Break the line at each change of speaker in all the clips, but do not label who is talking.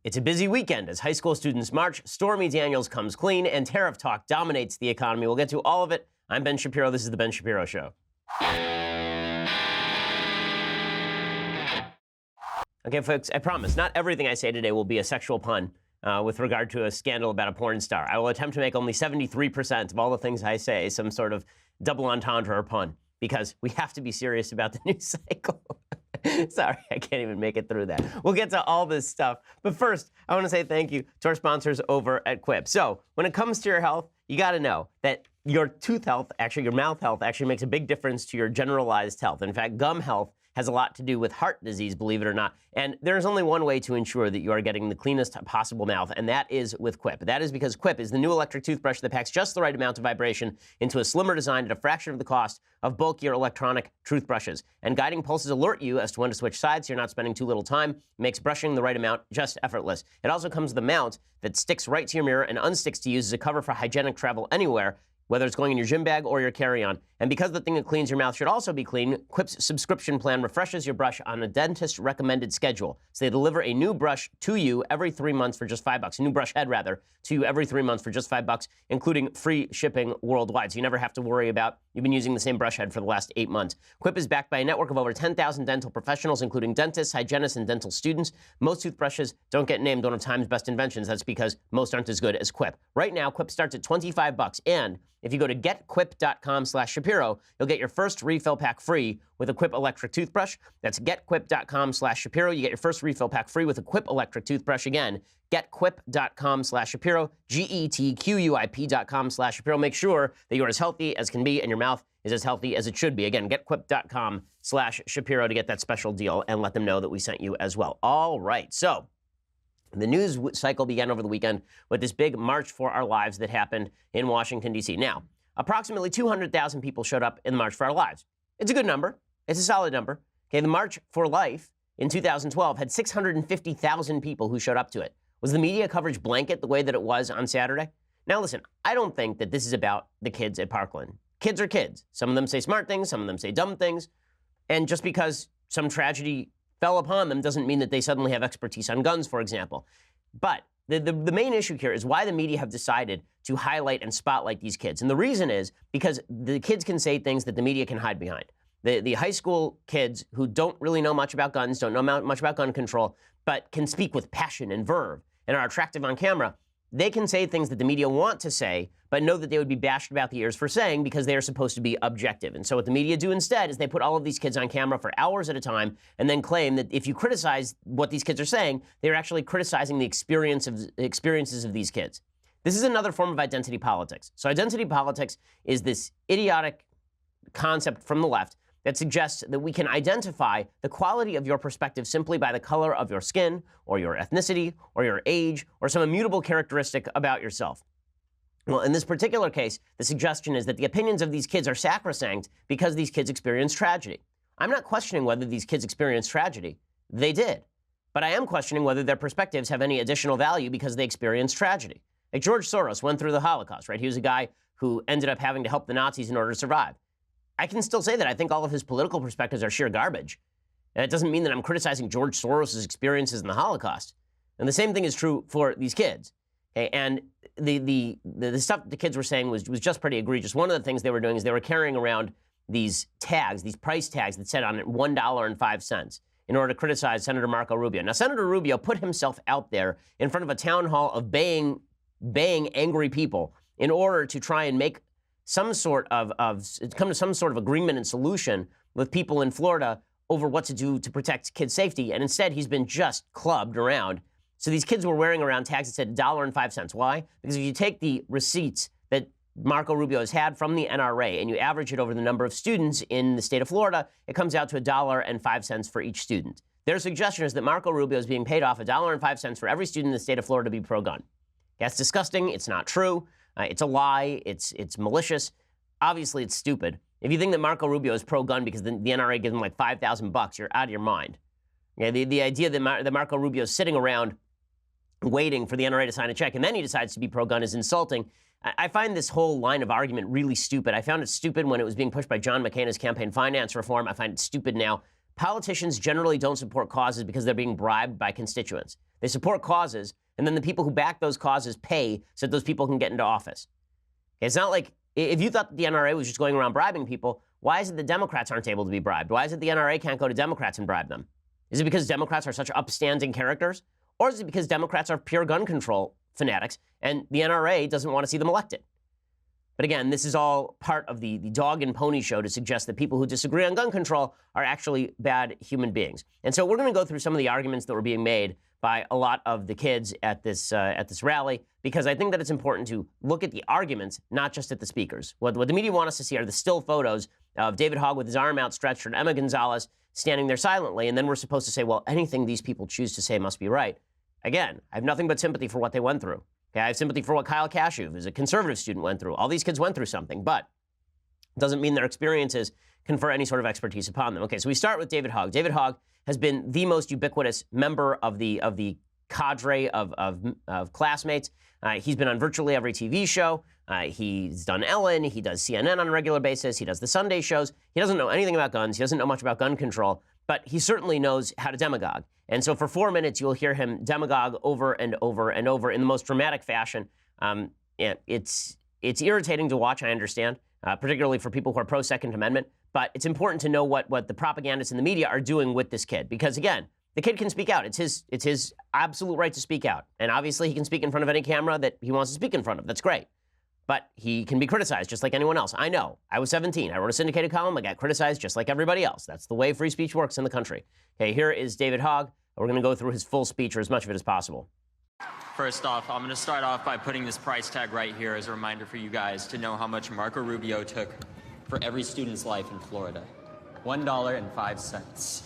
It's a busy weekend as high school students march, Stormy Daniels comes clean, and tariff talk dominates the economy. We'll get to all of it. I'm Ben Shapiro. This is The Ben Shapiro Show. Okay, folks, I promise not everything I say today will be a sexual pun with regard to a scandal about a porn star. I will attempt to make only 73% of all the things I say some sort of double entendre or pun, because we have to be serious about the news cycle. Sorry, I can't even make it through that. We'll get to all this stuff. But first, I want to say thank you to our sponsors over at Quip. So when it comes to your health, you got to know that your tooth health, actually your mouth health, actually makes a big difference to your generalized health. In fact, gum health has a lot to do with heart disease, believe it or not. And there's only one way to ensure that you are getting the cleanest possible mouth, and that is with Quip. That is because Quip is the new electric toothbrush that packs just the right amount of vibration into a slimmer design at a fraction of the cost of bulkier electronic toothbrushes. And guiding pulses alert you as to when to switch sides so you're not spending too little time. It makes brushing the right amount just effortless. It also comes with a mount that sticks right to your mirror and unsticks to use as a cover for hygienic travel anywhere, whether it's going in your gym bag or your carry-on. And because the thing that cleans your mouth should also be clean, Quip's subscription plan refreshes your brush on a dentist-recommended schedule. So they deliver a new brush to you every 3 months for just $5. A new brush head, rather, to you every 3 months for just $5, including free shipping worldwide. So you never have to worry about you've been using the same brush head for the last 8 months. Quip is backed by a network of over 10,000 dental professionals, including dentists, hygienists, and dental students. Most toothbrushes don't get named one of Time's best inventions. That's because most aren't as good as Quip. Right now, Quip starts at $25, and if you go to getquip.com/Shapiro, you'll get your first refill pack free with a Quip electric toothbrush. That's getquip.com/Shapiro. You get your first refill pack free with a Quip electric toothbrush. Again, getquip.com/Shapiro, getquip.com/Shapiro. Make sure that you're as healthy as can be and your mouth is as healthy as it should be. Again, getquip.com/Shapiro to get that special deal and let them know that we sent you as well. All right, so the news cycle began over the weekend with this big March for Our Lives that happened in Washington, D.C. Now, approximately 200,000 people showed up in the March for Our Lives. It's a good number. It's a solid number. Okay, the March for Life in 2012 had 650,000 people who showed up to it. Was the media coverage blanket the way that it was on Saturday? Now, listen, I don't think that this is about the kids at Parkland. Kids are kids. Some of them say smart things. Some of them say dumb things. And just because some tragedy fell upon them doesn't mean that they suddenly have expertise on guns, for example. But the main issue here is why the media have decided to highlight and spotlight these kids. And the reason is because the kids can say things that the media can hide behind. The high school kids who don't really know much about guns, don't know much about gun control, but can speak with passion and verve and are attractive on camera, they can say things that the media want to say, but know that they would be bashed about the ears for saying because they are supposed to be objective. And so what the media do instead is they put all of these kids on camera for hours at a time and then claim that if you criticize what these kids are saying, they're actually criticizing the experiences of these kids. This is another form of identity politics. So identity politics is this idiotic concept from the left that suggests that we can identify the quality of your perspective simply by the color of your skin or your ethnicity or your age or some immutable characteristic about yourself. Well, in this particular case, the suggestion is that the opinions of these kids are sacrosanct because these kids experience tragedy. I'm not questioning whether these kids experienced tragedy. They did. But I am questioning whether their perspectives have any additional value because they experienced tragedy. Like George Soros went through the Holocaust, right? He was a guy who ended up having to help the Nazis in order to survive. I can still say that I think all of his political perspectives are sheer garbage. And it doesn't mean that I'm criticizing George Soros' experiences in the Holocaust. And the same thing is true for these kids. Okay? And the stuff that the kids were saying was just pretty egregious. One of the things they were doing is they were carrying around these tags, these price tags that said on it $1.05 in order to criticize Senator Marco Rubio. Now, Senator Rubio put himself out there in front of a town hall of baying angry people in order to try and make come to some sort of agreement and solution with people in Florida over what to do to protect kids' safety. And instead, he's been just clubbed around. So these kids were wearing around tags that said $1.05. Why? Because if you take the receipts that Marco Rubio has had from the NRA and you average it over the number of students in the state of Florida, it comes out to $1.05 for each student. Their suggestion is that Marco Rubio is being paid off $1.05 for every student in the state of Florida to be pro-gun. That's disgusting. It's not true. It's a lie. It's malicious. Obviously, it's stupid. If you think that Marco Rubio is pro-gun because the NRA gives him like $5,000, you're out of your mind. Yeah, the idea that Marco Rubio is sitting around waiting for the NRA to sign a check and then he decides to be pro-gun is insulting. I find this whole line of argument really stupid. I found it stupid when it was being pushed by John McCain as campaign finance reform. I find it stupid now politicians generally don't support causes because they're being bribed by constituents. They support causes, and then the people who back those causes pay so that those people can get into office. It's not like, if you thought the NRA was just going around bribing people, why is it the Democrats aren't able to be bribed? Why is it the NRA can't go to Democrats and bribe them? Is it because Democrats are such upstanding characters? Or is it because Democrats are pure gun control fanatics and the NRA doesn't want to see them elected? But again, this is all part of the dog and pony show to suggest that people who disagree on gun control are actually bad human beings. And so we're going to go through some of the arguments that were being made by a lot of the kids at this rally, because I think that it's important to look at the arguments, not just at the speakers. What the media want us to see are the still photos of David Hogg with his arm outstretched and Emma Gonzalez standing there silently, and then we're supposed to say, well, anything these people choose to say must be right. Again, I have nothing but sympathy for what they went through. Okay, I have sympathy for what Kyle Kashuv, who's a conservative student, went through. All these kids went through something, but it doesn't mean their experiences confer any sort of expertise upon them. Okay, so we start with David Hogg. David Hogg has been the most ubiquitous member of the cadre of classmates. He's been on virtually every TV show. He's done Ellen. He does CNN on a regular basis. He does the Sunday shows. He doesn't know anything about guns. He doesn't know much about gun control, but he certainly knows how to demagogue. And so for 4 minutes, you'll hear him demagogue over and over and over in the most dramatic fashion. It's irritating to watch, I understand, particularly for people who are pro-Second Amendment. But it's important to know what the propagandists in the media are doing with this kid. Because, again, the kid can speak out. It's his absolute right to speak out. And obviously, he can speak in front of any camera that he wants to speak in front of. That's great. But he can be criticized just like anyone else. I know. I was 17. I wrote a syndicated column. I got criticized just like everybody else. That's the way free speech works in the country. Okay, here is David Hogg. We're going to go through his full speech, or as much of it as possible.
First off, I'm going to start off by putting this price tag right here as a reminder for you guys to know how much Marco Rubio took for every student's life in Florida. $1.05.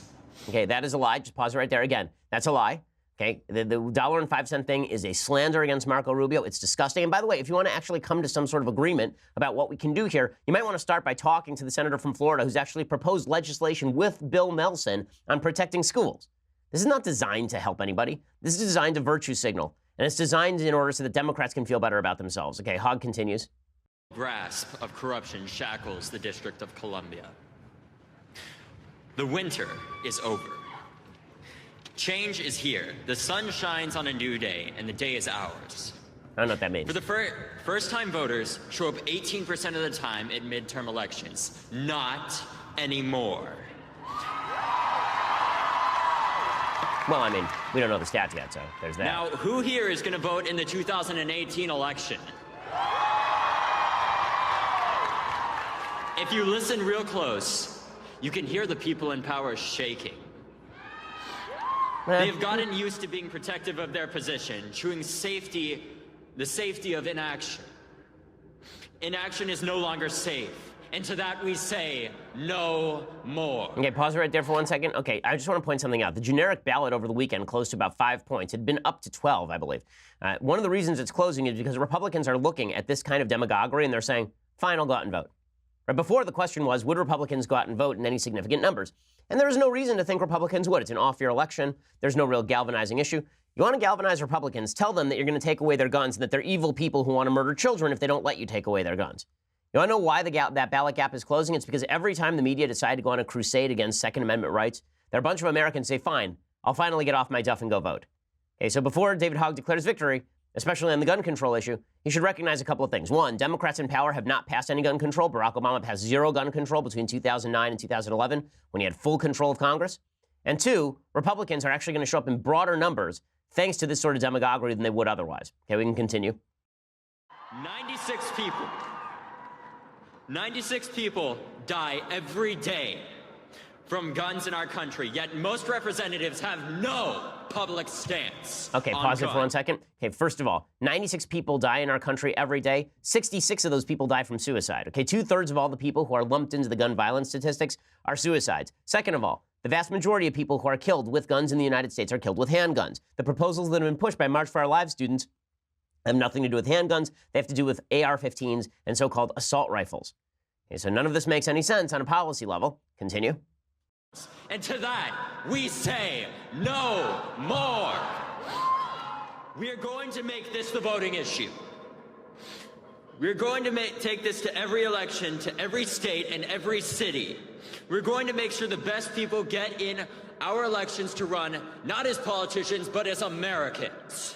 Okay, that is a lie. Just pause it right there. Again, that's a lie. Okay, the $1.05 thing is a slander against Marco Rubio. It's disgusting. And by the way, if you want to actually come to some sort of agreement about what we can do here, you might want to start by talking to the senator from Florida who's actually proposed legislation with Bill Nelson on protecting schools. This is not designed to help anybody. This is designed to virtue signal. And it's designed in order so that Democrats can feel better about themselves. Okay, Hogg continues.
Grasp of corruption shackles the District of Columbia. The winter is over. Change is here. The sun shines on a new day, and the day is ours.
I don't know what that means.
For the first-time voters show up 18% of the time at midterm elections. Not anymore.
Well, I mean, we don't know the stats yet, so there's that.
Now, who here is going to vote in the 2018 election? If you listen real close, you can hear the people in power shaking. They've gotten used to being protective of their position, chewing the safety of inaction. Inaction is no longer safe. And to that we say, no more.
Okay, pause it right there for 1 second. Okay, I just want to point something out. The generic ballot over the weekend closed to about 5 points. It had been up to 12, I believe. One of the reasons it's closing is because Republicans are looking at this kind of demagoguery and they're saying, fine, I'll go out and vote. Right before, the question was, would Republicans go out and vote in any significant numbers? And there is no reason to think Republicans would. It's an off-year election. There's no real galvanizing issue. You want to galvanize Republicans, tell them that you're going to take away their guns and that they're evil people who want to murder children if they don't let you take away their guns. You want to know why that ballot gap is closing? It's because every time the media decide to go on a crusade against Second Amendment rights, there are a bunch of Americans say, fine, I'll finally get off my duff and go vote. Okay, so before David Hogg declares victory, especially on the gun control issue, he should recognize a couple of things. One, Democrats in power have not passed any gun control. Barack Obama passed zero gun control between 2009 and 2011 when he had full control of Congress. And two, Republicans are actually going to show up in broader numbers thanks to this sort of demagoguery than they would otherwise. Okay, we can continue.
96 people die every day from guns in our country, yet most representatives have no public stance.
Okay, pause it for 1 second. Okay, first of all, 96 people die in our country every day. 66 of those people die from suicide. Okay, 2/3 of all the people who are lumped into the gun violence statistics are suicides. Second of all, the vast majority of people who are killed with guns in the United States are killed with handguns. The proposals that have been pushed by March for Our Lives students have nothing to do with handguns. They have to do with AR-15s and so-called assault rifles. Okay, so none of this makes any sense on a policy level. Continue.
And to that, we say no more. We are going to make this the voting issue. We're going to take this to every election, to every state and every city. We're going to make sure the best people get in our elections to run, not as politicians, but as Americans.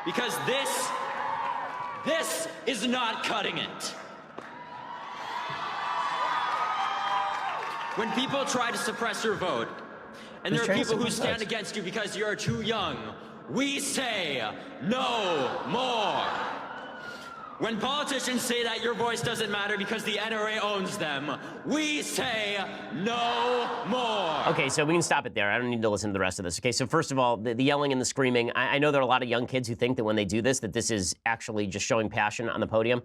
Because this is not cutting it. When people try to suppress your vote, and there are people who stand against you because you are too young, we say no more. When politicians say that your voice doesn't matter because the NRA owns them, we say no more.
Okay, so we can stop it there. I don't need to listen to the rest of this. Okay, so first of all, the yelling and the screaming. I know there are a lot of young kids who think that when they do this, that this is actually just showing passion on the podium.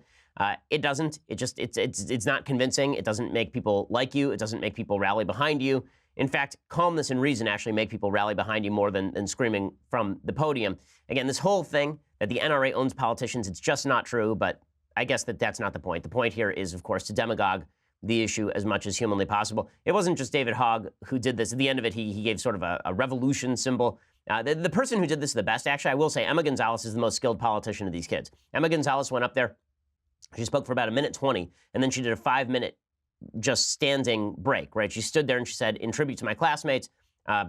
It doesn't. It's not convincing. It doesn't make people like you. It doesn't make people rally behind you. In fact, calmness and reason actually make people rally behind you more than screaming from the podium. Again, this whole thing that the NRA owns politicians, it's just not true, but I guess that's not the point. The point here is, of course, to demagogue the issue as much as humanly possible. It wasn't just David Hogg who did this. At the end of it, he gave sort of a revolution symbol. The person who did this the best, actually, I will say, Emma Gonzalez is the most skilled politician of these kids. Emma Gonzalez went up there. She spoke for about 1:20, and then she did a 5-minute just standing break, right? She stood there and she said, in tribute to my classmates,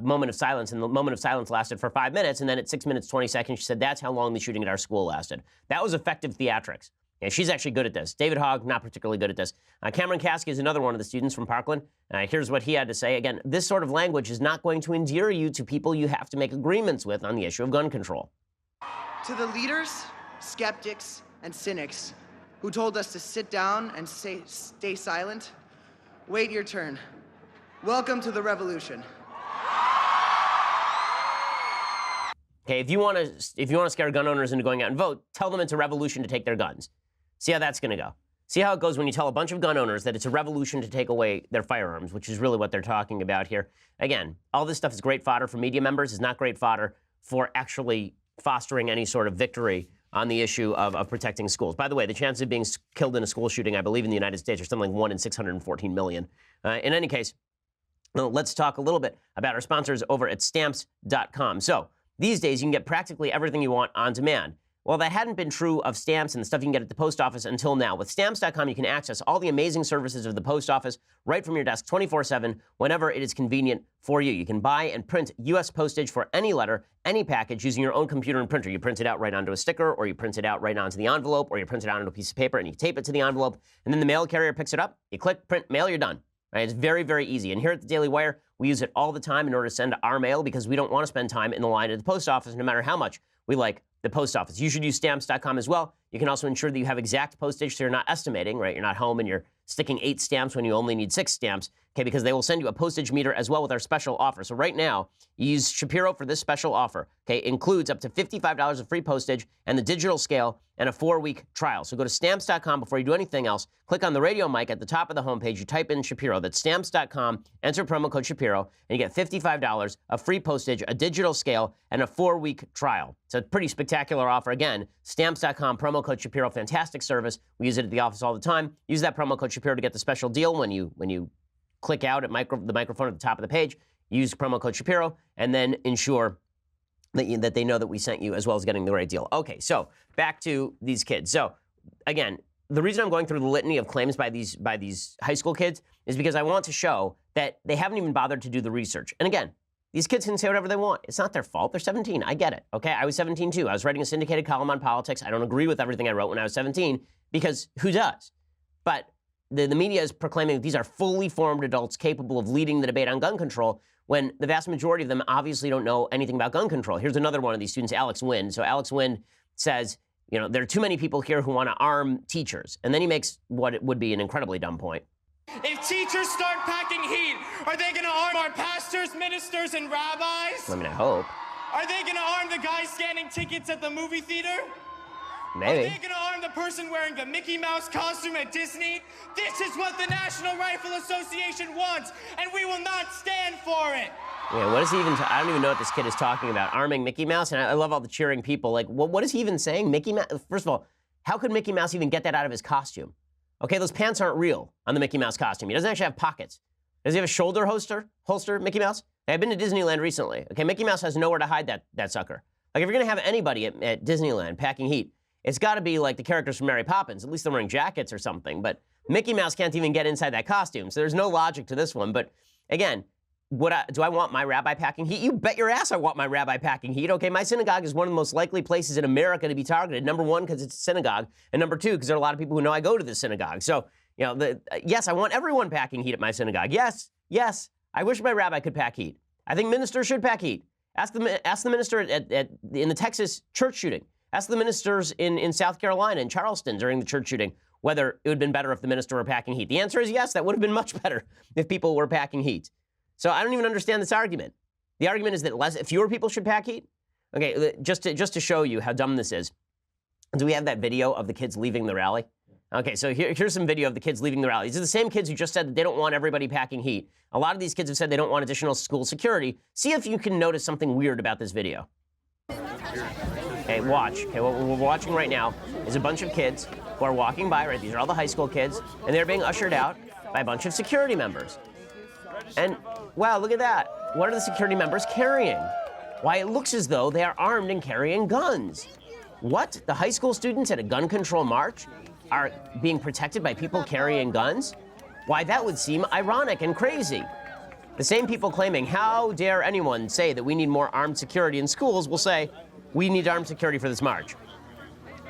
moment of silence, and the moment of silence lasted for 5 minutes, and then at 6 minutes, 20 seconds, she said, that's how long the shooting at our school lasted. That was effective theatrics. Yeah, she's actually good at this. David Hogg, not particularly good at this. Cameron Kasky is another one of the students from Parkland. Here's what he had to say. Again, this sort of language is not going to endear you to people you have to make agreements with on the issue of gun control.
To the leaders, skeptics, and cynics who told us to sit down and stay silent, wait your turn. Welcome to the revolution.
Okay, if you want to scare gun owners into going out and vote, tell them it's a revolution to take their guns. See how that's going to go. See how it goes when you tell a bunch of gun owners that it's a revolution to take away their firearms, which is really what they're talking about here. Again, all this stuff is great fodder for media members. It's not great fodder for actually fostering any sort of victory on the issue of protecting schools. By the way, the chances of being killed in a school shooting, I believe, in the United States are something like 1 in 614 million. In any case, let's talk a little bit about our sponsors over at Stamps.com. So these days, you can get practically everything you want on demand. Well, that hadn't been true of stamps and the stuff you can get at the post office until now. With Stamps.com, you can access all the amazing services of the post office right from your desk 24/7, whenever it is convenient for you. You can buy and print U.S. postage for any letter, any package, using your own computer and printer. You print it out right onto a sticker, or you print it out right onto the envelope, or you print it out onto a piece of paper, and you tape it to the envelope, and then the mail carrier picks it up. You click, print, mail, you're done. Right? It's very, very easy. And here at the Daily Wire, we use it all the time in order to send our mail because we don't want to spend time in the line at the post office, no matter how much we like the post office. You should use Stamps.com as well. You can also ensure that you have exact postage so you're not estimating, right? You're not home and you're sticking 8 stamps when you only need 6 stamps, okay? Because they will send you a postage meter as well with our special offer. So right now, you use Shapiro for this special offer, okay? It includes up to $55 of free postage and the digital scale and a 4-week trial. So go to Stamps.com before you do anything else. Click on the radio mic at the top of the homepage. You type in Shapiro. That's Stamps.com. Enter promo code Shapiro, and you get $55 of free postage, a digital scale, and a 4-week trial. It's a pretty spectacular offer. Again, Stamps.com, promo code Shapiro. Fantastic service. We use it at the office all the time. Use that promo code Shapiro to get the special deal when you click out at the microphone at the top of the page. Use promo code Shapiro, and then ensure that they know that we sent you, as well as getting the right deal. Okay, so back to these kids. So again, the reason I'm going through the litany of claims by these high school kids is because I want to show that they haven't even bothered to do the research. And again, these kids can say whatever they want. It's not their fault. They're 17. I get it. Okay, I was 17 too. I was writing a syndicated column on politics. I don't agree with everything I wrote when I was 17 because who does? But the media is proclaiming that these are fully formed adults capable of leading the debate on gun control, when the vast majority of them obviously don't know anything about gun control. Here's another one of these students, Alex Wind. So Alex Wind says, you know, there are too many people here who want to arm teachers. And then he makes what would be an incredibly dumb point.
If teachers start packing heat, are they going to arm our pastors, ministers, and rabbis?
I mean, I hope.
Are they going to arm the guy scanning tickets at the movie theater?
Maybe.
Are they going to arm the person wearing the Mickey Mouse costume at Disney? This is what the National Rifle Association wants, and we will not stand for it.
Yeah, what is he even? I don't even know what this kid is talking about. Arming Mickey Mouse, and I love all the cheering people. Like, what is he even saying? Mickey Mouse. First of all, how could Mickey Mouse even get that out of his costume? Okay, those pants aren't real on the Mickey Mouse costume. He doesn't actually have pockets. Does he have a shoulder holster, Mickey Mouse? I've been to Disneyland recently. Okay, Mickey Mouse has nowhere to hide that sucker. Like, if you're gonna have anybody at Disneyland packing heat, it's got to be like the characters from Mary Poppins. At least they're wearing jackets or something. But Mickey Mouse can't even get inside that costume, so there's no logic to this one. But again, do I want my rabbi packing heat? You bet your ass I want my rabbi packing heat. Okay, my synagogue is one of the most likely places in America to be targeted. Number one, because it's a synagogue, and number two, because there are a lot of people who know I go to the synagogue. So, you know, yes, I want everyone packing heat at my synagogue. Yes, I wish my rabbi could pack heat. I think ministers should pack heat. Ask the minister in the Texas church shooting. Ask the ministers in South Carolina, in Charleston, during the church shooting, whether it would have been better if the minister were packing heat. The answer is yes, that would have been much better if people were packing heat. So I don't even understand this argument. The argument is that fewer people should pack heat? Okay, just to show you how dumb this is, do we have that video of the kids leaving the rally? Okay, so here's some video of the kids leaving the rally. These are the same kids who just said that they don't want everybody packing heat. A lot of these kids have said they don't want additional school security. See if you can notice something weird about this video. Okay, watch. Okay, what we're watching right now is a bunch of kids who are walking by, right? These are all the high school kids, and they're being ushered out by a bunch of security members. And, wow, look at that. What are the security members carrying? Why, it looks as though they are armed and carrying guns. What? The high school students at a gun control march are being protected by people carrying guns? Why, that would seem ironic and crazy. The same people claiming, how dare anyone say that we need more armed security in schools will say, we need armed security for this march.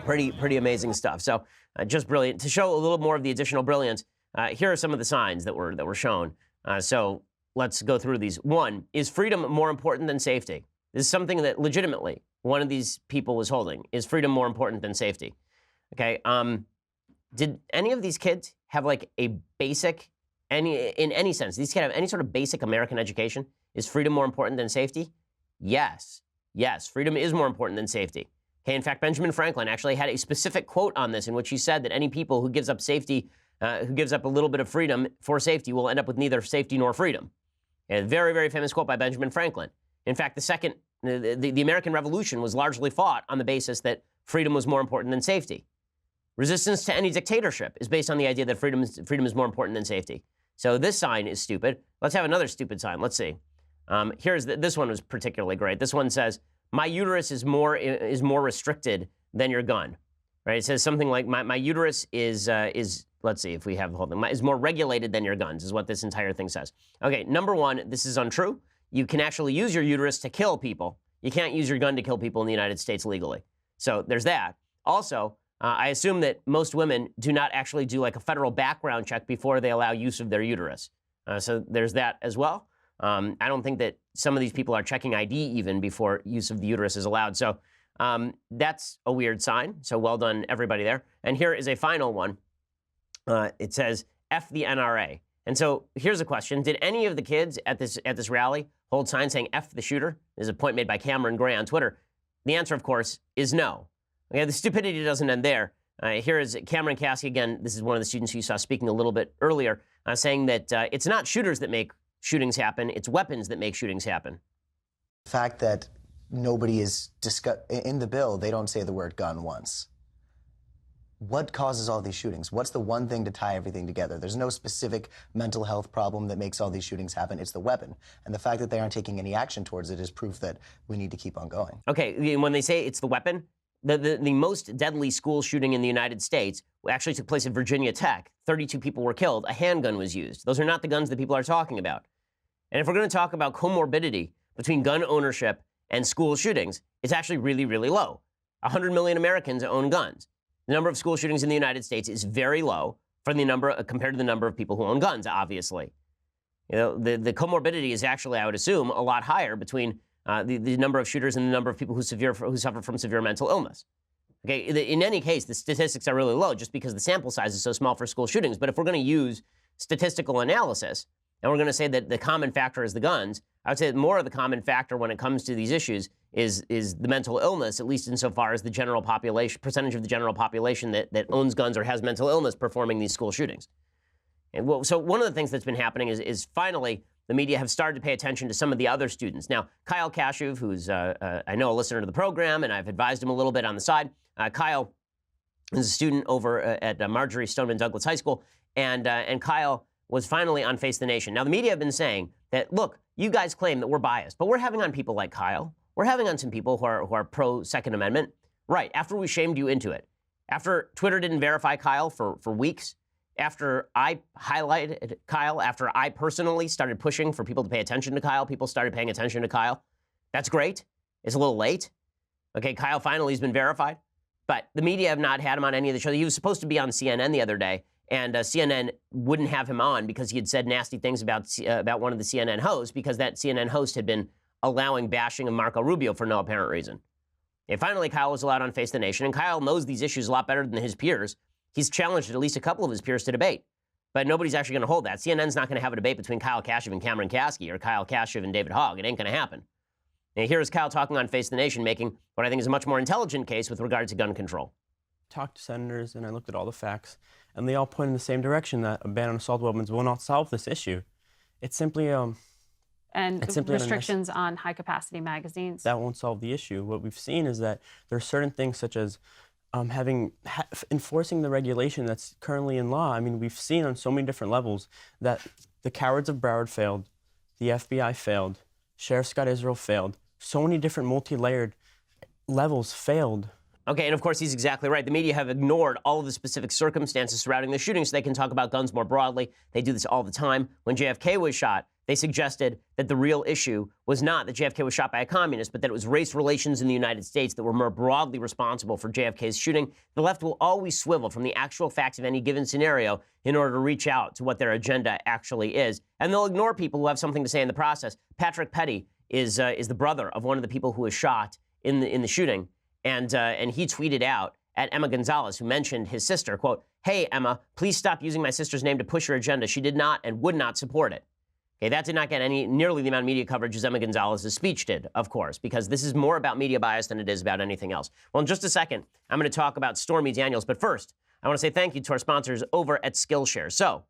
Pretty amazing stuff. So just brilliant. To show a little more of the additional brilliance, here are some of the signs that were shown. So let's go through these. One, is freedom more important than safety? This is something that legitimately one of these people was holding. Is freedom more important than safety? Okay. Did any of these kids have like a basic, in any sense, these kids have any sort of basic American education? Is freedom more important than safety? Yes. Yes, freedom is more important than safety. Okay, in fact, Benjamin Franklin actually had a specific quote on this in which he said that any people who gives up safety, who gives up a little bit of freedom for safety will end up with neither safety nor freedom. A very, very famous quote by Benjamin Franklin. In fact, the American Revolution was largely fought on the basis that freedom was more important than safety. Resistance to any dictatorship is based on the idea that freedom is more important than safety. So this sign is stupid. Let's have another stupid sign. Let's see. This one was particularly great. This one says, my uterus is more restricted than your gun. Right? It says something like, my uterus is let's see if we have the whole thing, is more regulated than your guns, is what this entire thing says. Okay, number one, this is untrue. You can actually use your uterus to kill people. You can't use your gun to kill people in the United States legally. So there's that. Also, I assume that most women do not actually do like a federal background check before they allow use of their uterus. So there's that as well. I don't think that some of these people are checking ID even before use of the uterus is allowed. So that's a weird sign. So well done, everybody there. And here is a final one. It says, F the NRA. And so here's a question. Did any of the kids at this rally hold signs saying F the shooter? There's a point made by Cameron Gray on Twitter. The answer, of course, is no. Okay, the stupidity doesn't end there. Here is Cameron Cassie again. This is one of the students who you saw speaking a little bit earlier, saying that it's not shooters that make shootings happen, it's weapons that make shootings happen.
The fact that nobody is in the bill, they don't say the word gun once. What causes all these shootings? What's the one thing to tie everything together? There's no specific mental health problem that makes all these shootings happen. It's the weapon. And the fact that they aren't taking any action towards it is proof that we need to keep on going.
Okay, when they say it's the weapon, the most deadly school shooting in the United States actually took place at Virginia Tech. 32 people were killed. A handgun was used. Those are not the guns that people are talking about. And if we're going to talk about comorbidity between gun ownership and school shootings, it's actually really, really low. 100 million Americans own guns. The number of school shootings in the United States is very low compared to the number of people who own guns, obviously. You know, the comorbidity is actually, I would assume, a lot higher between the number of shooters and the number of people who suffer from severe mental illness. Okay, in any case, the statistics are really low just because the sample size is so small for school shootings. But if we're going to use statistical analysis and we're going to say that the common factor is the guns, I would say that more of the common factor when it comes to these issues is the mental illness, at least insofar as the general population, percentage of the general population that owns guns or has mental illness performing these school shootings. And so one of the things that's been happening is finally the media have started to pay attention to some of the other students. Now, Kyle Kashuv, who's I know a listener to the program, and I've advised him a little bit on the side. Kyle is a student over at Marjorie Stoneman Douglas High School, and Kyle was finally on Face the Nation. Now, the media have been saying that, look, you guys claim that we're biased, but we're having on people like Kyle. We're having on some people who are pro-Second Amendment. Right, after we shamed you into it. After Twitter didn't verify Kyle for weeks, after I highlighted Kyle, after I personally started pushing for people to pay attention to Kyle, people started paying attention to Kyle. That's great. It's a little late. Okay, Kyle finally has been verified, but the media have not had him on any of the shows. He was supposed to be on CNN the other day, and CNN wouldn't have him on because he had said nasty things about one of the CNN hosts, because that CNN host had been allowing bashing of Marco Rubio for no apparent reason. And finally, Kyle was allowed on Face the Nation, and Kyle knows these issues a lot better than his peers. He's challenged at least a couple of his peers to debate, but nobody's actually going to hold that. CNN's not going to have a debate between Kyle Kashuv and Cameron Kasky, or Kyle Kashuv and David Hogg. It ain't going to happen. And here's Kyle talking on Face the Nation, making what I think is a much more intelligent case with regard to gun control.
Talked to senators, and I looked at all the facts, and they all point in the same direction, that a ban on assault weapons will not solve this issue. It's simply
restrictions on high-capacity magazines.
That won't solve the issue. What we've seen is that there are certain things, such as enforcing the regulation that's currently in law. I mean, we've seen on so many different levels that the cowards of Broward failed, the FBI failed, Sheriff Scott Israel failed. So many different multi-layered levels failed.
Okay, and of course, he's exactly right. The media have ignored all of the specific circumstances surrounding the shooting so they can talk about guns more broadly. They do this all the time. When JFK was shot, they suggested that the real issue was not that JFK was shot by a communist, but that it was race relations in the United States that were more broadly responsible for JFK's shooting. The left will always swivel from the actual facts of any given scenario in order to reach out to what their agenda actually is. And they'll ignore people who have something to say in the process. Patrick Petty is the brother of one of the people who was shot in the shooting. And he tweeted out at Emma Gonzalez, who mentioned his sister, quote, "Hey, Emma, please stop using my sister's name to push your agenda. She did not and would not support it." Okay, that did not get nearly the amount of media coverage as Emma Gonzalez's speech did, of course, because this is more about media bias than it is about anything else. Well, in just a second, I'm going to talk about Stormy Daniels. But first, I want to say thank you to our sponsors over at Skillshare. So,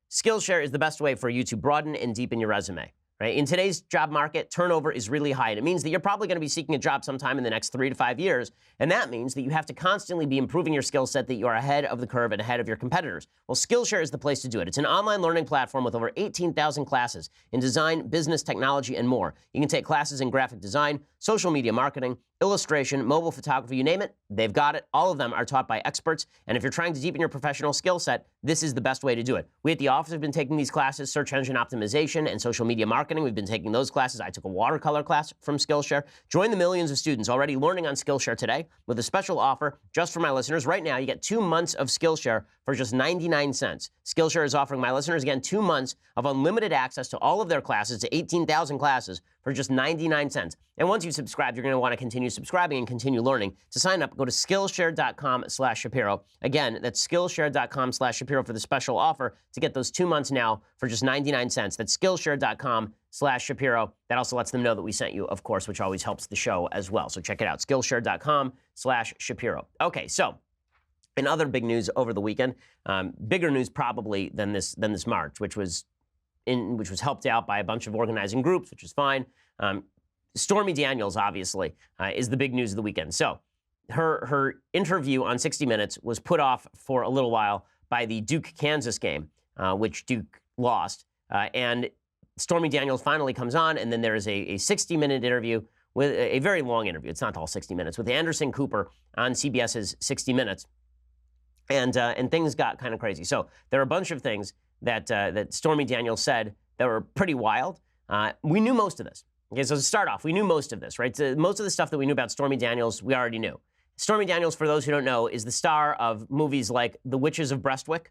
Skillshare is the best way for you to broaden and deepen your resume. Right? In today's job market, turnover is really high, and it means that you're probably going to be seeking a job sometime in the next 3 to 5 years, and that means that you have to constantly be improving your skill set, that you are ahead of the curve and ahead of your competitors. Well, Skillshare is the place to do it. It's an online learning platform with over 18,000 classes in design, business, technology, and more. You can take classes in graphic design, social media marketing, illustration, mobile photography, you name it, they've got it. All of them are taught by experts, and if you're trying to deepen your professional skill set, this is the best way to do it. We at the office have been taking these classes, search engine optimization and social media marketing. We've been taking those classes. I took a watercolor class from Skillshare. Join the millions of students already learning on Skillshare today with a special offer just for my listeners. Right now, you get 2 months of Skillshare for just 99 cents. Skillshare is offering my listeners, again, 2 months of unlimited access to all of their classes, to 18,000 classes, for just 99 cents. And once you subscribe, you're going to want to continue subscribing and continue learning. To sign up, go to Skillshare.com/Shapiro. Again, that's Skillshare.com/Shapiro for the special offer to get those 2 months now for just 99 cents. That's Skillshare.com/Shapiro. That also lets them know that we sent you, of course, which always helps the show as well. So check it out, Skillshare.com/Shapiro. Okay, so in other big news over the weekend, bigger news probably than this march, which was helped out by a bunch of organizing groups, which is fine. Stormy Daniels, obviously, is the big news of the weekend. So her interview on 60 Minutes was put off for a little while by the Duke-Kansas game, which Duke lost. And Stormy Daniels finally comes on, and then there is a 60-minute interview, with a very long interview. It's not all 60 minutes, with Anderson Cooper on CBS's 60 Minutes. And things got kind of crazy. So there are a bunch of things that Stormy Daniels said that were pretty wild. We knew most of this. Okay, so to start off, we knew most of this, right? So most of the stuff that we knew about Stormy Daniels, we already knew. Stormy Daniels, for those who don't know, is the star of movies like The Witches of Brestwick,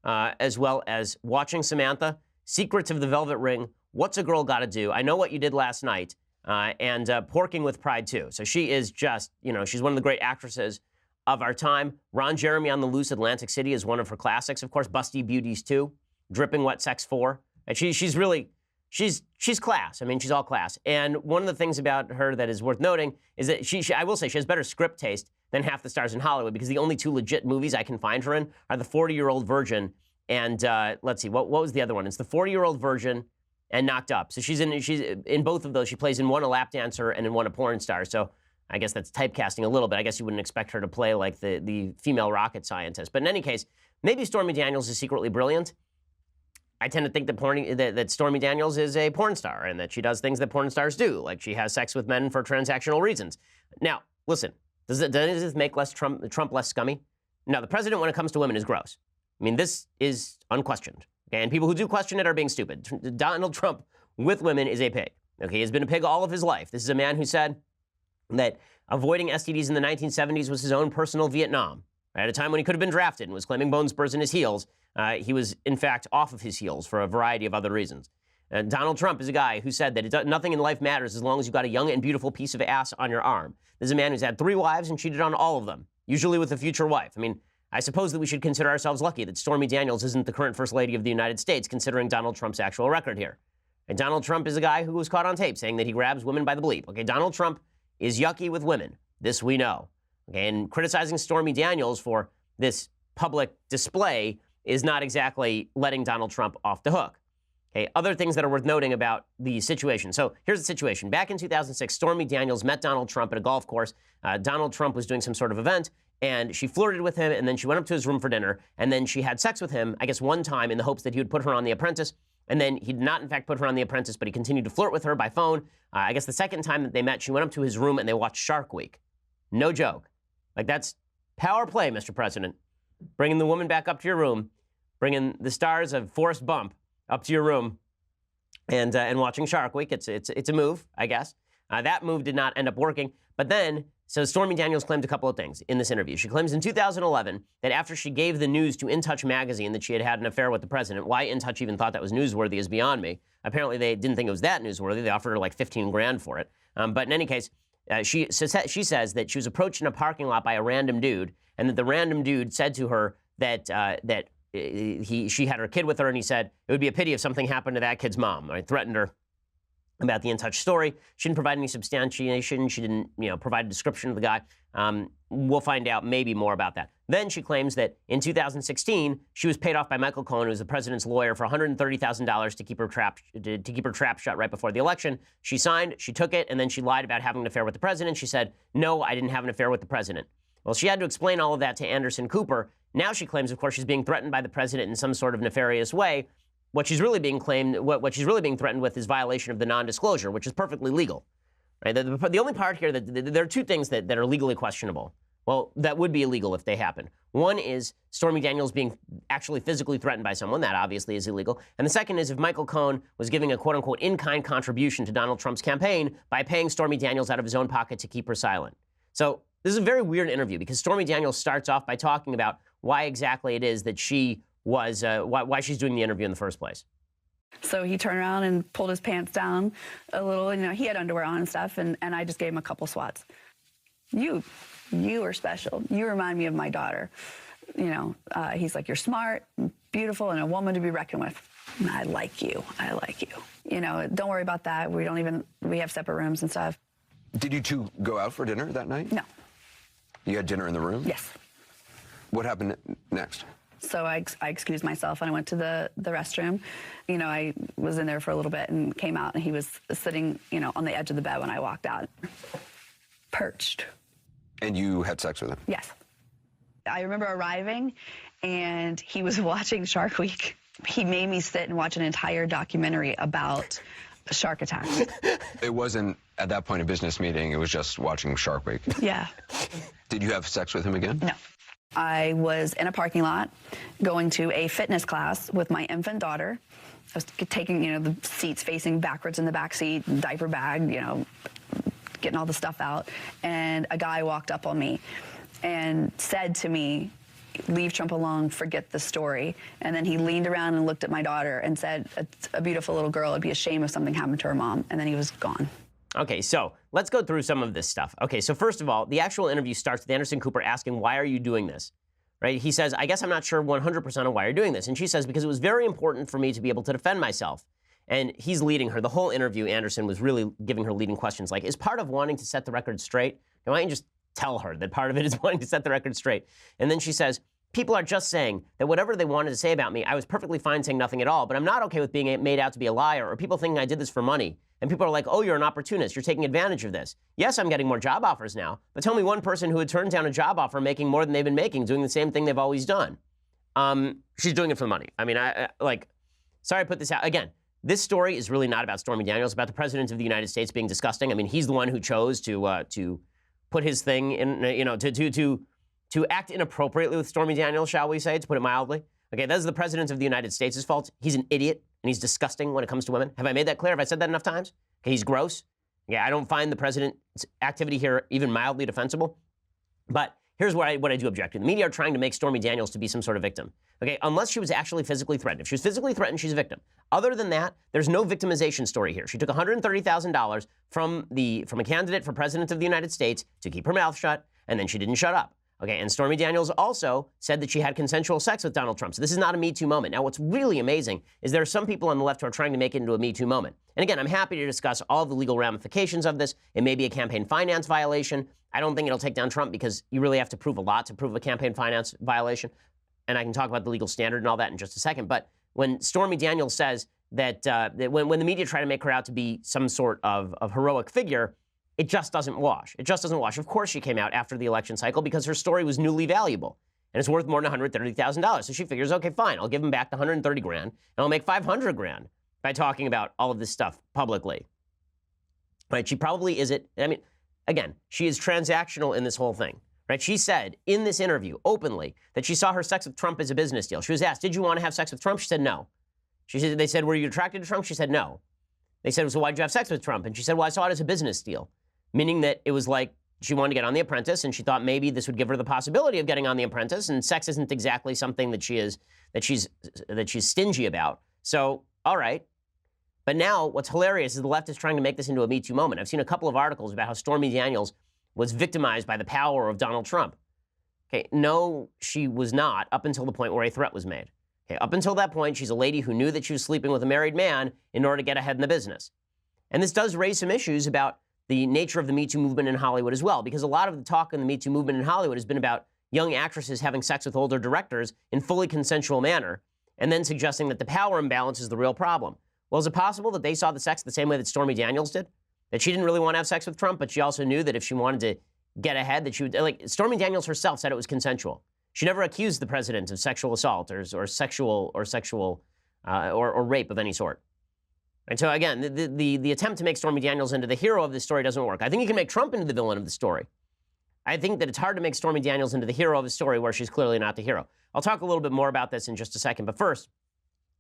as well as Watching Samantha, Secrets of the Velvet Ring, What's a Girl Gotta Do, I Know What You Did Last Night, and Porking with Pride 2. So she is just, she's one of the great actresses of our time. Ron Jeremy on the Loose, Atlantic City is one of her classics. Of course, Busty Beauties 2, Dripping Wet Sex 4. And she's class. I mean, she's all class. And one of the things about her that is worth noting is that I will say she has better script taste than half the stars in Hollywood, because the only 2 legit movies I can find her in are The 40-Year-Old Virgin and let's see, what was the other one? It's The 40-Year-Old Virgin and Knocked Up. So she's in both of those. She plays in one a lap dancer and in one a porn star. So I guess that's typecasting a little bit. I guess you wouldn't expect her to play like the female rocket scientist. But in any case, maybe Stormy Daniels is secretly brilliant. I tend to think that Stormy Daniels is a porn star and that she does things that porn stars do, like she has sex with men for transactional reasons. Now, listen, does this make Trump less scummy? No, the president, when it comes to women, is gross. I mean, this is unquestioned. Okay? And people who do question it are being stupid. Donald Trump with women is a pig. Okay, he's been a pig all of his life. This is a man who said that avoiding STDs in the 1970s was his own personal Vietnam. At a time when he could have been drafted and was claiming bone spurs in his heels, he was, in fact, off of his heels for a variety of other reasons. And Donald Trump is a guy who said that nothing in life matters as long as you've got a young and beautiful piece of ass on your arm. This is a man who's had 3 wives and cheated on all of them, usually with a future wife. I mean, I suppose that we should consider ourselves lucky that Stormy Daniels isn't the current First Lady of the United States, considering Donald Trump's actual record here. And Donald Trump is a guy who was caught on tape saying that he grabs women by the bleep. Okay, Donald Trump is yucky with women. This we know. Okay, and criticizing Stormy Daniels for this public display is not exactly letting Donald Trump off the hook. Okay, other things that are worth noting about the situation. So here's the situation. Back in 2006, Stormy Daniels met Donald Trump at a golf course. Donald Trump was doing some sort of event, and she flirted with him, and then she went up to his room for dinner, and then she had sex with him, I guess one time, in the hopes that he would put her on The Apprentice. And then he did not, in fact, put her on The Apprentice, but he continued to flirt with her by phone. I guess the second time that they met, she went up to his room and they watched Shark Week. No joke. Like, that's power play, Mr. President. Bringing the woman back up to your room, bringing the stars of Forrest Bump up to your room, and watching Shark Week. It's a move, I guess. That move did not end up working. But then, so Stormy Daniels claimed a couple of things in this interview. She claims in 2011 that after she gave the news to In Touch magazine that she had had an affair with the president, why In Touch even thought that was newsworthy is beyond me. Apparently, they didn't think it was that newsworthy. They offered her like 15 grand for it. But in any case, she says that she was approached in a parking lot by a random dude, and that the random dude said to her that she had her kid with her, and he said it would be a pity if something happened to that kid's mom. Right? Threatened her about the In Touch story. She didn't provide any substantiation. She didn't, provide a description of the guy. We'll find out maybe more about that. Then she claims that in 2016 she was paid off by Michael Cohen, who was the president's lawyer, for $130,000 to keep her trap shut right before the election. She signed, she took it, and then she lied about having an affair with the president. She said, "No, I didn't have an affair with the president." Well, she had to explain all of that to Anderson Cooper. Now she claims, of course, she's being threatened by the president in some sort of nefarious way. What she's really being threatened with is violation of the non-disclosure, which is perfectly legal. Right? The only part here that there are 2 things that are legally questionable. Well, that would be illegal if they happen. One is Stormy Daniels being actually physically threatened by someone. That obviously is illegal. And the second is if Michael Cohen was giving a quote-unquote in-kind contribution to Donald Trump's campaign by paying Stormy Daniels out of his own pocket to keep her silent. So this is a very weird interview because Stormy Daniels starts off by talking about why exactly it is that she was, why she's doing the interview in the first place.
So he turned around and pulled his pants down a little. He had underwear on and stuff, and I just gave him a couple swats. You are special. You remind me of my daughter. He's like, you're smart, beautiful, and a woman to be reckoned with. I like you. I like you. Don't worry about that. We have separate rooms and stuff.
Did you 2 go out for dinner that night?
No.
You had dinner in the room?
Yes.
What happened next?
So I excused myself and I went to the restroom. I was in there for a little bit and came out, and he was sitting, on the edge of the bed when I walked out. Perched.
And you had sex with him?
Yes. I remember arriving, and he was watching Shark Week. He made me sit and watch an entire documentary about shark attacks.
It wasn't, at that point, a business meeting. It was just watching Shark Week.
Yeah.
Did you have sex with him again?
No. I was in a parking lot going to a fitness class with my infant daughter. I was taking, the seats facing backwards in the back seat, diaper bag, getting all the stuff out. And a guy walked up on me and said to me, "Leave Trump alone, forget the story." And then he leaned around and looked at my daughter and said, "It's a beautiful little girl. It'd be a shame if something happened to her mom." And then he was gone.
Okay, so let's go through some of this stuff. Okay, so first of all, the actual interview starts with Anderson Cooper asking, "Why are you doing this?" Right? He says, "I guess I'm not sure 100% of why you're doing this." And she says, "Because it was very important for me to be able to defend myself." And he's leading her. The whole interview, Anderson was really giving her leading questions like, is part of wanting to set the record straight? Why don't you just tell her that part of it is wanting to set the record straight? And then she says, "People are just saying that whatever they wanted to say about me, I was perfectly fine saying nothing at all, but I'm not okay with being made out to be a liar or people thinking I did this for money. And people are like, oh, you're an opportunist. You're taking advantage of this. Yes, I'm getting more job offers now, but tell me one person who had turned down a job offer making more than they've been making, doing the same thing they've always done." She's doing it for the money. I mean, sorry I put this out. Again, this story is really not about Stormy Daniels, about the president of the United States being disgusting. I mean, he's the one who chose to put his thing in, to to act inappropriately with Stormy Daniels, shall we say, to put it mildly. Okay, that is the president of the United States' fault. He's an idiot, and he's disgusting when it comes to women. Have I made that clear? Have I said that enough times? Okay, he's gross. Yeah, I don't find the president's activity here even mildly defensible. But here's what I do object to. The media are trying to make Stormy Daniels to be some sort of victim. Okay, unless she was actually physically threatened. If she was physically threatened, she's a victim. Other than that, there's no victimization story here. She took $130,000 from a candidate for president of the United States to keep her mouth shut, and then she didn't shut up. Okay, and Stormy Daniels also said that she had consensual sex with Donald Trump. So this is not a Me Too moment. Now, what's really amazing is there are some people on the left who are trying to make it into a Me Too moment. And again, I'm happy to discuss all the legal ramifications of this. It may be a campaign finance violation. I don't think it'll take down Trump because you really have to prove a lot to prove a campaign finance violation. And I can talk about the legal standard and all that in just a second. But when Stormy Daniels says that when the media try to make her out to be some sort of heroic figure, it just doesn't wash. It just doesn't wash. Of course she came out after the election cycle because her story was newly valuable. And it's worth more than $130,000. So she figures, okay, fine, I'll give him back the $130,000 and I'll make $500,000 by talking about all of this stuff publicly. Right? She probably isn't. I mean, again, she is transactional in this whole thing. Right? She said in this interview openly that she saw her sex with Trump as a business deal. She was asked, did you want to have sex with Trump? She said no. They said, were you attracted to Trump? She said no. They said, so why'd you have sex with Trump? And she said, well, I saw it as a business deal. Meaning that it was like she wanted to get on The Apprentice, and she thought maybe this would give her the possibility of getting on The Apprentice. And sex isn't exactly something that she's stingy about. So, all right. But now, what's hilarious is the left is trying to make this into a Me Too moment. I've seen a couple of articles about how Stormy Daniels was victimized by the power of Donald Trump. Okay, no, she was not, up until the point where a threat was made. Okay, up until that point, she's a lady who knew that she was sleeping with a married man in order to get ahead in the business. And this does raise some issues about the nature of the Me Too movement in Hollywood as well, because a lot of the talk in the Me Too movement in Hollywood has been about young actresses having sex with older directors in fully consensual manner, and then suggesting that the power imbalance is the real problem. Well, is it possible that they saw the sex the same way that Stormy Daniels did? That she didn't really want to have sex with Trump, but she also knew that if she wanted to get ahead, that she would, like, Stormy Daniels herself said it was consensual. She never accused the president of sexual assault or rape of any sort. And so again, the attempt to make Stormy Daniels into the hero of this story doesn't work. I think you can make Trump into the villain of the story. I think that it's hard to make Stormy Daniels into the hero of the story where she's clearly not the hero. I'll talk a little bit more about this in just a second, but first,